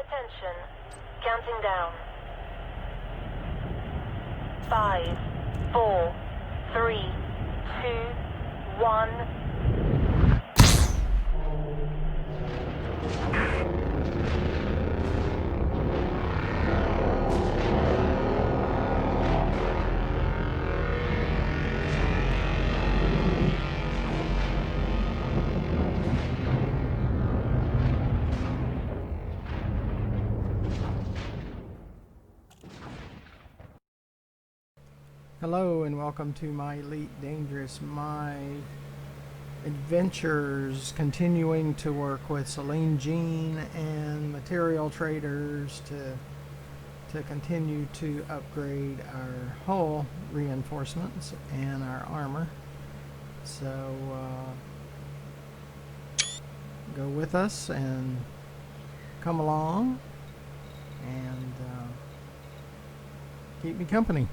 Attention. Counting down. 5, 4, 3, 2, 1. Hello and welcome to my Elite Dangerous, my adventures, continuing to work with Selene Jean and material traders to continue to upgrade our hull reinforcements and our armor. So go with us and come along and keep me company.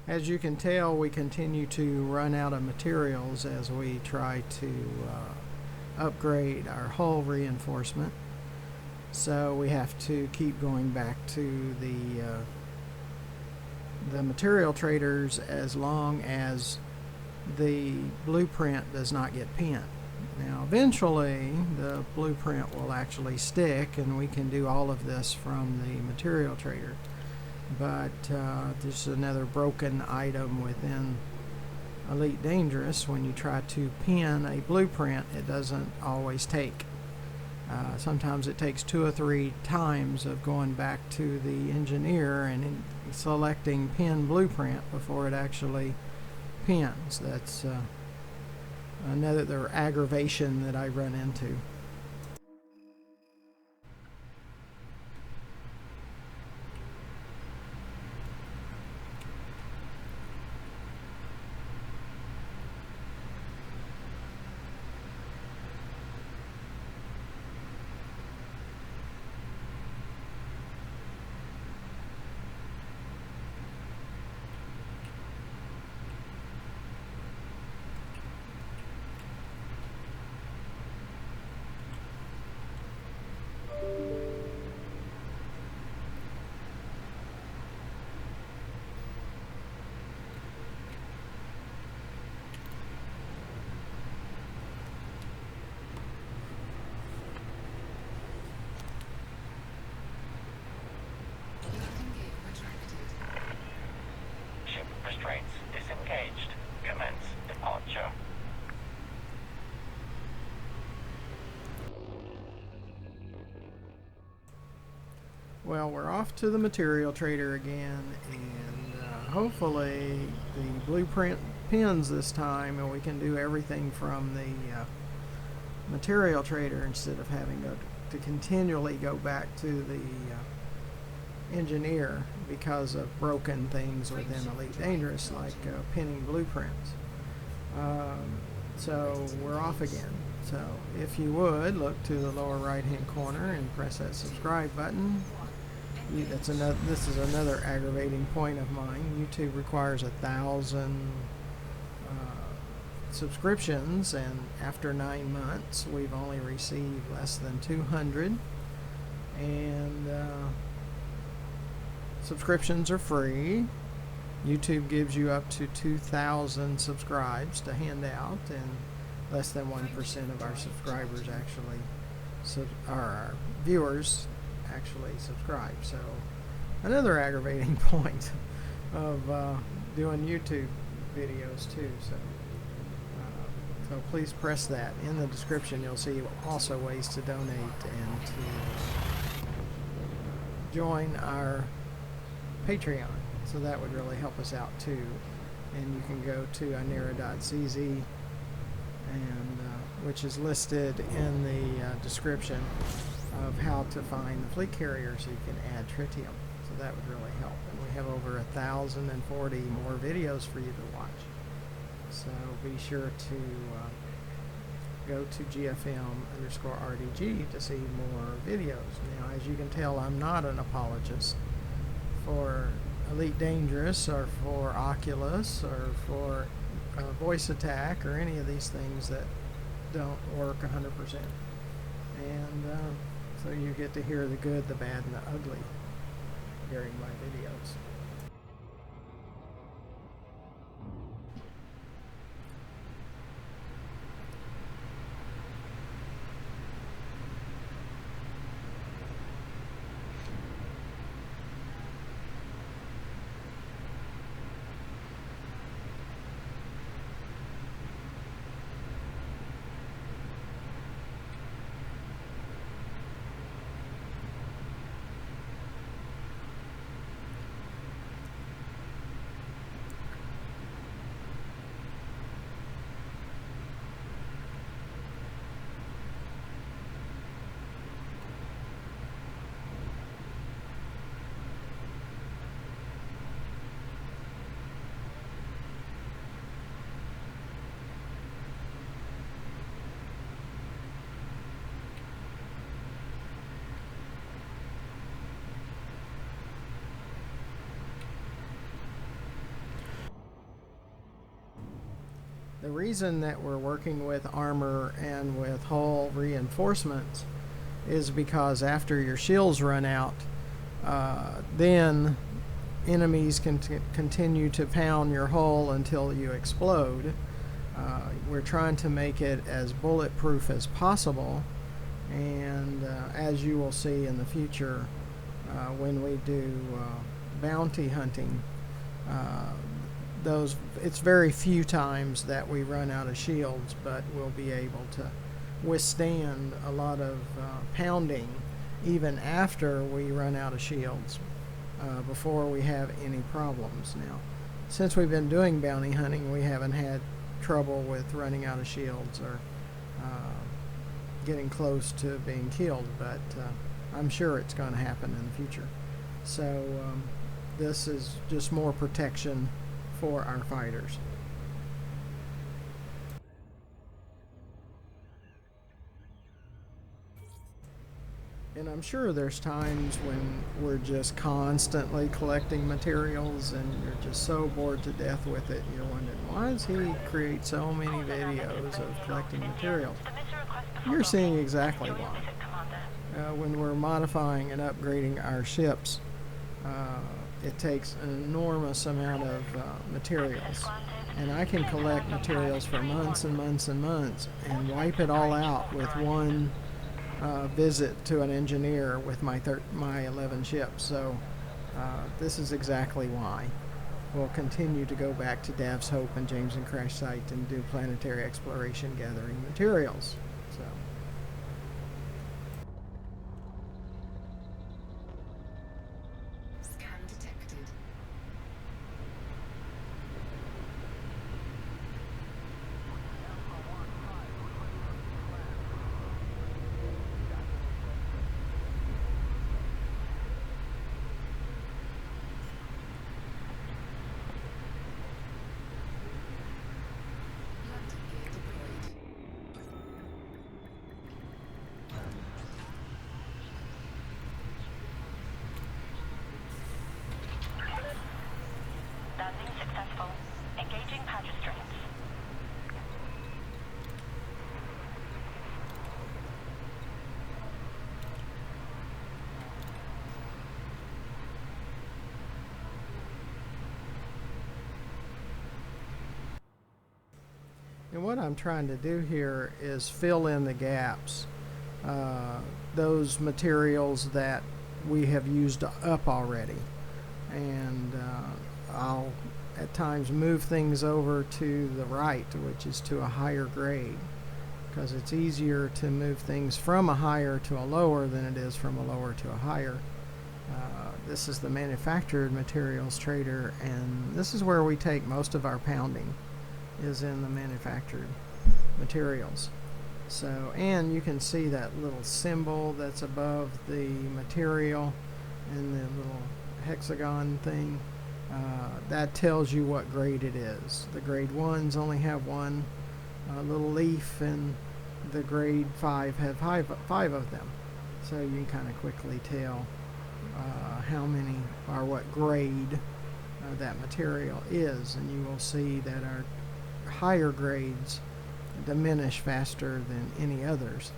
As you can tell, we continue to run out of materials as we try to upgrade our hull reinforcement. So we have to keep going back to the material traders as long as the blueprint does not get pinned. Now eventually the blueprint will actually stick and we can do all of this from the material trader. But this is another broken item within Elite Dangerous. When you try to pin a blueprint, it doesn't always take. Sometimes it takes 2 or 3 times of going back to the engineer and selecting pin blueprint before it actually pins. That's another aggravation that I run into. Restraints disengaged. Commence departure. Well, we're off to the material trader again, and hopefully the blueprint pins this time and we can do everything from the material trader instead of having to continually go back to the engineer because of broken things within Elite Dangerous, like pinning blueprints. So we're off again. So if you would look to the lower right hand corner and press that subscribe button. This is another aggravating point of mine. YouTube requires 1,000 subscriptions, and after 9 months we've only received less than 200. And subscriptions are free. YouTube gives you up to 2,000 subscribes to hand out, and less than 1% of our subscribers actually, our viewers actually subscribe. So another aggravating point of doing YouTube videos too. So please press that. In the description you'll see also ways to donate and to join our Patreon, so that would really help us out too. And you can go to inera.cz, and which is listed in the description of how to find the fleet carrier so you can add tritium. So So that would really help. And we have over 1,040 more videos for you to watch. So be sure to go to GFM_RDG to see more videos. Now, as you can tell, I'm not an apologist for Elite Dangerous or for Oculus or for Voice Attack or any of these things that don't work 100%. And so you get to hear the good, the bad, and the ugly during my videos. The reason that we're working with armor and with hull reinforcements is because after your shields run out, then enemies can continue to pound your hull until you explode. We're trying to make it as bulletproof as possible, and as you will see in the future when we do bounty hunting, it's very few times that we run out of shields, but we'll be able to withstand a lot of pounding even after we run out of shields before we have any problems. Now, since we've been doing bounty hunting, we haven't had trouble with running out of shields or getting close to being killed, but I'm sure it's going to happen in the future. So this is just more protection for our fighters. And I'm sure there's times when we're just constantly collecting materials and you're just so bored to death with it. You're wondering, why does he create so many videos of collecting materials? You're seeing exactly why. When we're modifying and upgrading our ships, it takes an enormous amount of materials, and I can collect materials for months and months and months and wipe it all out with one visit to an engineer with my 11 ships. So this is exactly why we'll continue to go back to Dav's Hope and James and Crash Site and do planetary exploration gathering materials. So landing successful. Engaging magistrates. And what I'm trying to do here is fill in the gaps, those materials that we have used up already. And I'll at times move things over to the right, which is to a higher grade, because it's easier to move things from a higher to a lower than it is from a lower to a higher. This is the manufactured materials trader, and this is where we take most of our pounding, is in the manufactured materials. So, and you can see that little symbol that's above the material and the little hexagon thing, that tells you what grade it is. The grade 1s only have one little leaf, and the grade 5 have five of them. So you can kind of quickly tell how many or what grade that material is, and you will see that our higher grades diminish faster than any others.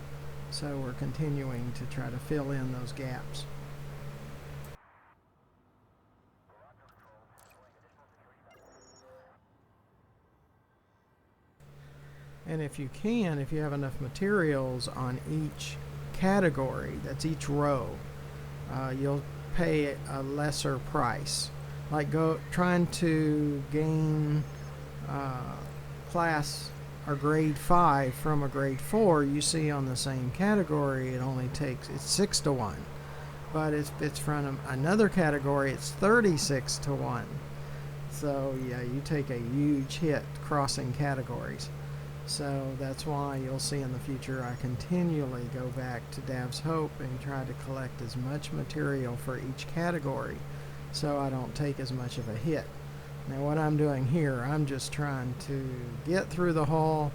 So we're continuing to try to fill in those gaps. And if you can, if you have enough materials on each category, that's each row, you'll pay a lesser price. Like trying to gain class or grade 5 from a grade 4, you see on the same category it only takes, it's 6 to 1. But if it's from another category, it's 36 to 1. So yeah, you take a huge hit crossing categories. So that's why you'll see in the future I continually go back to Dav's Hope and try to collect as much material for each category so I don't take as much of a hit. Now what I'm doing here, I'm just trying to get through the whole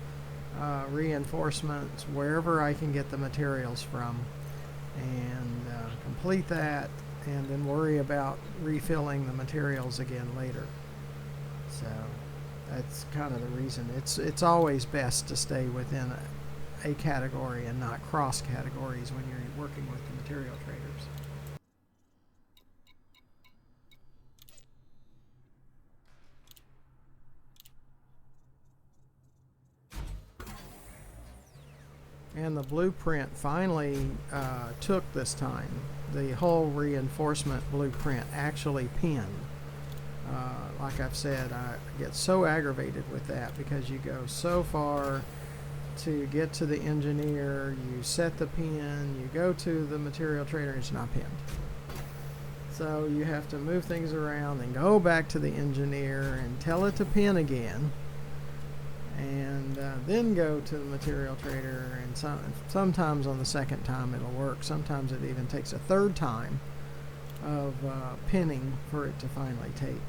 reinforcements wherever I can get the materials from, and complete that, and then worry about refilling the materials again later. So that's kind of the reason. It's always best to stay within a category and not cross categories when you're working with the material traders. And the blueprint finally took this time. The whole reinforcement blueprint actually pinned. Like I've said, I get so aggravated with that because you go so far to get to the engineer, you set the pin, you go to the material trader, it's not pinned. So you have to move things around and go back to the engineer and tell it to pin again, and then go to the material trader, and sometimes on the second time it'll work. Sometimes it even takes a third time of pinning for it to finally take.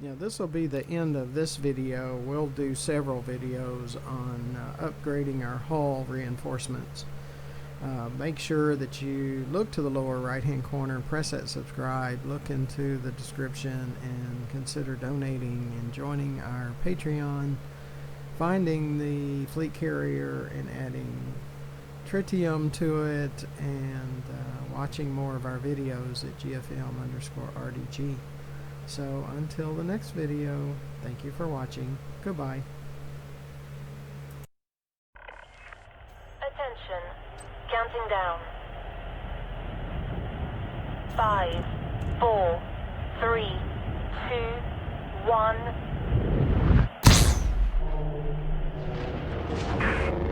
Yeah, this will be the end of this video. We'll do several videos on upgrading our hull reinforcements. Make sure that you look to the lower right hand corner, press that subscribe, look into the description, and consider donating and joining our Patreon, finding the fleet carrier and adding tritium to it, and watching more of our videos at GFM_RDG. So until the next video, thank you for watching. Goodbye. Attention. Counting down. 5, 4, 3, 2, 1.